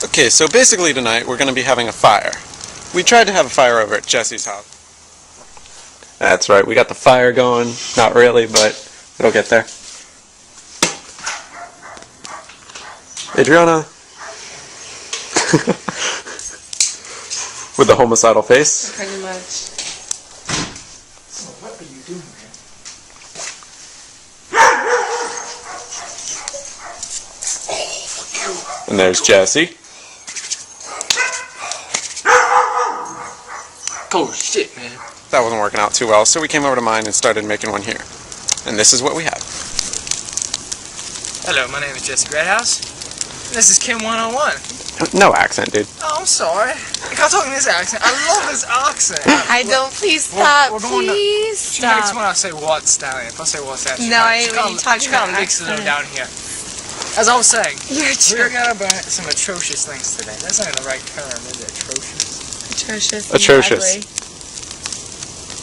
Okay, so basically tonight we're going to be having a fire. We tried to have a fire over at Jesse's house. That's right, we got the fire going. Not really, but it'll get there. Adriana. With the homicidal face. Pretty much. So what are you doing, man? And there's Jesse. Oh shit, man. That wasn't working out too well, so we came over to mine and started making one here. And this is what we have. Hello, my name is Jesse Greathouse. This is Kim 101. No accent, dude. Oh, I'm sorry. I can't talk in this accent. I love this accent. I don't. Please stop. we're going to- Please She hates stop. when I say what's down here. If I say what's that, No, I hate when you talk she about kind of licks it accent. down here. As I was saying, You're we're gonna burn some atrocious things today. That's not the right term, is it? Atrocious. atrocious. Atrocious.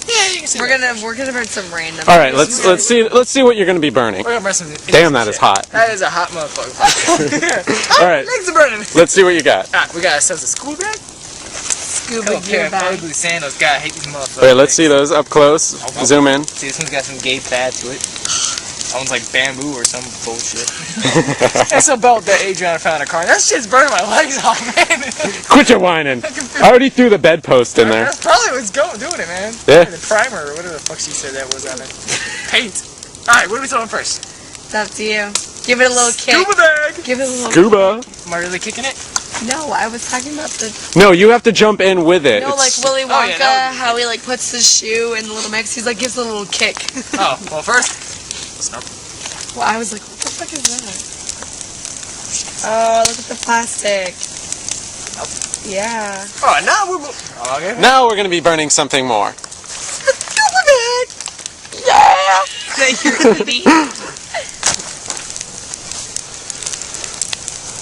Yeah, you can say We're that. gonna burn some random. All right, let's see what you're going to be burning. We're gonna burn some. Damn, that is hot. That is a hot motherfucker. All right, Legs are burning. let's see what you got. Alright, we got ourselves a school bag. Scuba Couple pair gear of bag. ugly sandals. God, I hate these motherfuckers. Wait, let's see those up close. Zoom in. See, this one's got some gay pad to it. That one's like bamboo or some bullshit. It's a belt that Adriana found in her car. That shit's burning my legs off, man. Quit your whining. I already threw the bedpost in there. That's probably what's doing it, man. Yeah. The primer or whatever the fuck she said that was on it. Paint. Alright, what are we throwing first? It's up to you. Give it a little kick. Scuba bag! Give it a little. Scuba. Am I really kicking it? No, I was talking about the. No, you have to jump in with it. No, like It's- Willy Oh, yeah, Wonka, that would be how he like puts the shoe in the little mix. He's like gives it a little kick. Oh, well first. Snap. Well, I was like, what the fuck is that? Oh, look at the plastic. Yeah. Alright, now we're okay. Now we're going to be burning something more. Scuba bag. Yeah. Thank you, Rudy.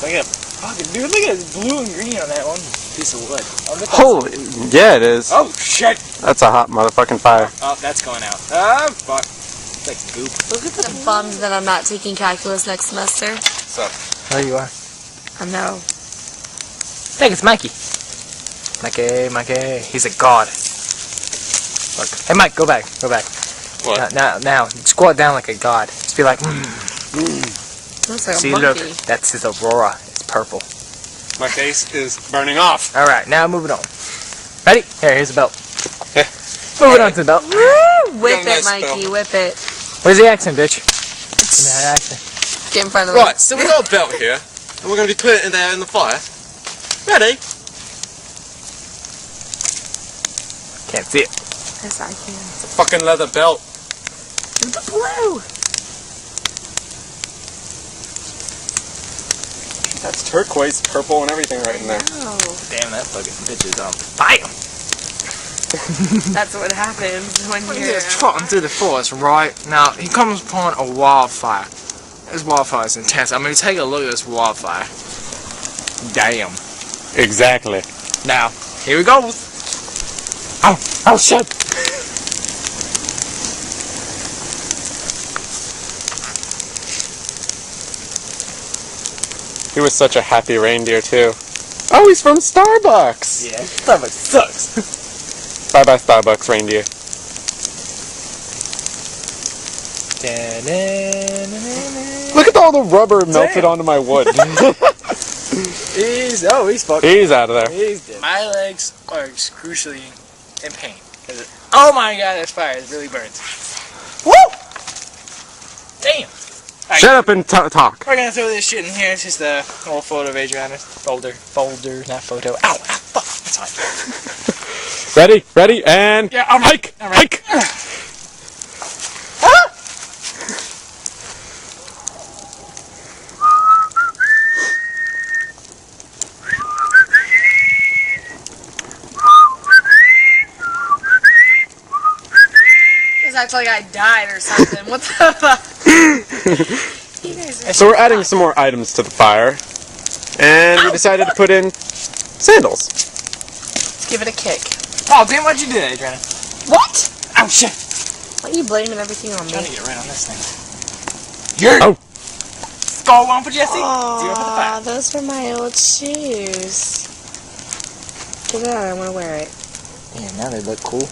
Look at fucking dude, look at this blue and green on that one piece of wood. Oh, look at Holy, yeah, it is. Oh shit! That's a hot motherfucking fire. Oh, that's going out. Ah, fuck. It's like goop. Look at the bummed that I'm not taking calculus next semester. So, There you are. I know. Hey, it's Mikey. Mikey. He's a god. Look. Hey, Mike, go back. what? Now. Squat down like a god. Just be like, Looks like See, a look. monkey. That's his aurora. It's purple. My face is burning off. Alright, now moving on. Ready? Here's the belt. Yeah. Moving on to the belt. Woo! Whip Got a it, nice Mikey. spell. Whip it. Where's the accent, bitch? Give me that accent. Get in front of me. Right, so we got a belt here, and we're going to be putting it in there in the fire. Ready? Can't see it. Yes, I can. It's a fucking leather belt. The blue. That's turquoise, purple, and everything right in there. Oh, Damn, that fucking bitch is on fire. that's what happens when He's you're. just trotting through the forest, right? Now, he comes upon a wildfire. This wildfire is intense. I mean, take a look at this wildfire. Damn. Exactly. Now, here we go. Oh shit. He was such a happy reindeer, too. Oh, he's from Starbucks! Yeah, Starbucks sucks. Bye-bye, Starbucks reindeer. Look at all the rubber melted onto my wood. He's fucked. He's out of there. He's dead. My legs are excruciating in pain. Oh my god, this fire is really burns. Woo! Damn. Alright, Shut up and talk. we're gonna throw this shit in here. It's just a old photo of Adriana. Folder, not photo. Ow, fuck. That's fine. Ready, and Yeah, I'm hike, all right. hike. It's actually like I died or something. What the fuck? You guys are. So we're adding some more items to the fire, and we decided to put in sandals. Give it a kick. Oh, damn, why'd you do that, Adriana? What? Oh, shit. Why are you blaming everything on I'm trying to me? get right on this thing. You're. Oh. Score 1 for Jesse. 0 for the Aw, 5. those were my old shoes. Get it out, I want to wear it. Damn, now they look cool.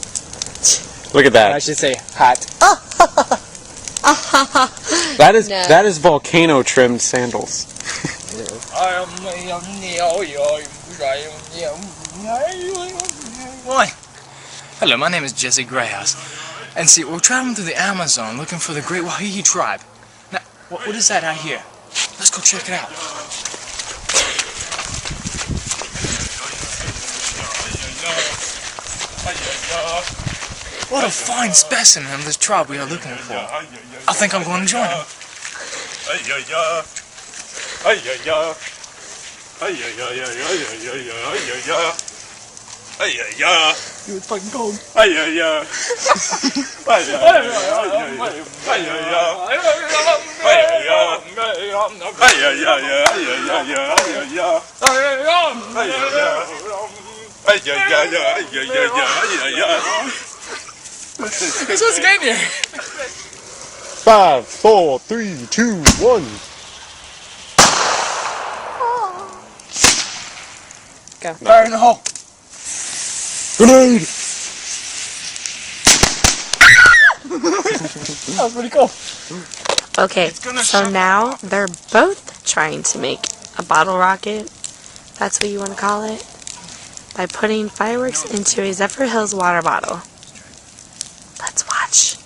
Look at I that. should say hot. That is volcano trimmed sandals. Hello, my name is Jesse Grayhouse. And see, we're traveling through the Amazon looking for the Great Wahihi tribe. Now, what is that out here? Let's go check it out. What a fine specimen of this tribe we are looking for. I think I'm going to join them. You was fucking cold. This was getting here. 5, 4, 3, 2, 1. Go. Fire in the hole. Grenade! That was pretty cool. Okay, gonna so shut now they're both trying to make a bottle rocket. That's what you want to call it. By putting fireworks into a Zephyr Hills water bottle. Let's watch.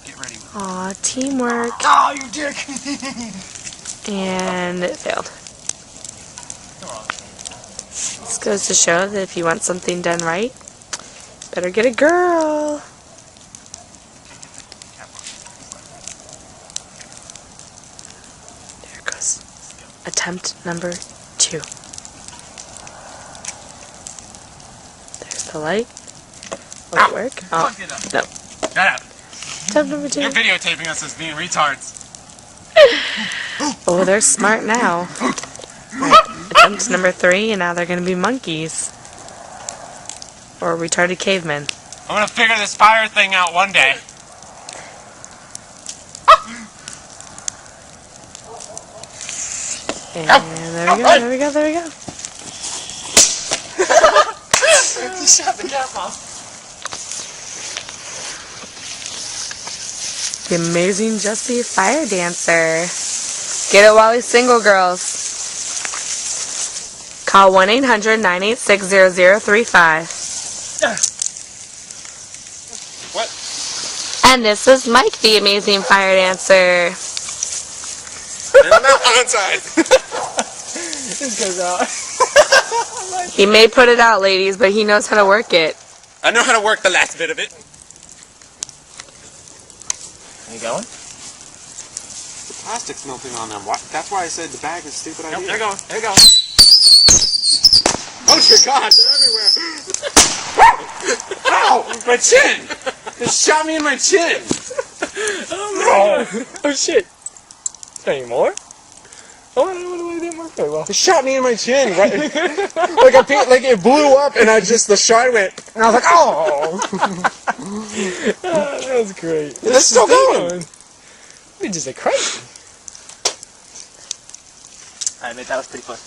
Get ready. Aw, teamwork. Oh, you dick! And it failed. This goes to show that if you want something done right, better get a girl. There it goes. Attempt number 2. There's the light. Will it work? Oh, no. Shut up. Attempt number 2. You're videotaping us as being retards. Oh, they're smart now. Right. Attempt number 3, and now they're gonna be monkeys. Or retarded cavemen. I'm gonna figure this fire thing out one day. And there we go, there we go, there we go. You shot the cap off. The amazing Jessie Fire Dancer. Get it while he's single, girls. Call 1-800-986-0035. What? And this is Mike, the amazing fire dancer. I'm not on side. This goes out. He may put it out, ladies, but he knows how to work it. I know how to work the last bit of it. Are you going? The plastic's melting on them. That's why I said the bag is a stupid idea. There you go. There you go. Oh, dear God, they're everywhere. Ow! My chin! They shot me in my chin! Oh shit. Any more? Oh, what do I didn't work very well. They shot me in my chin, right? like it blew up, and the shot went, and I was like, oh! That was great. It's still going. We just like crazy. I admit that was pretty fun.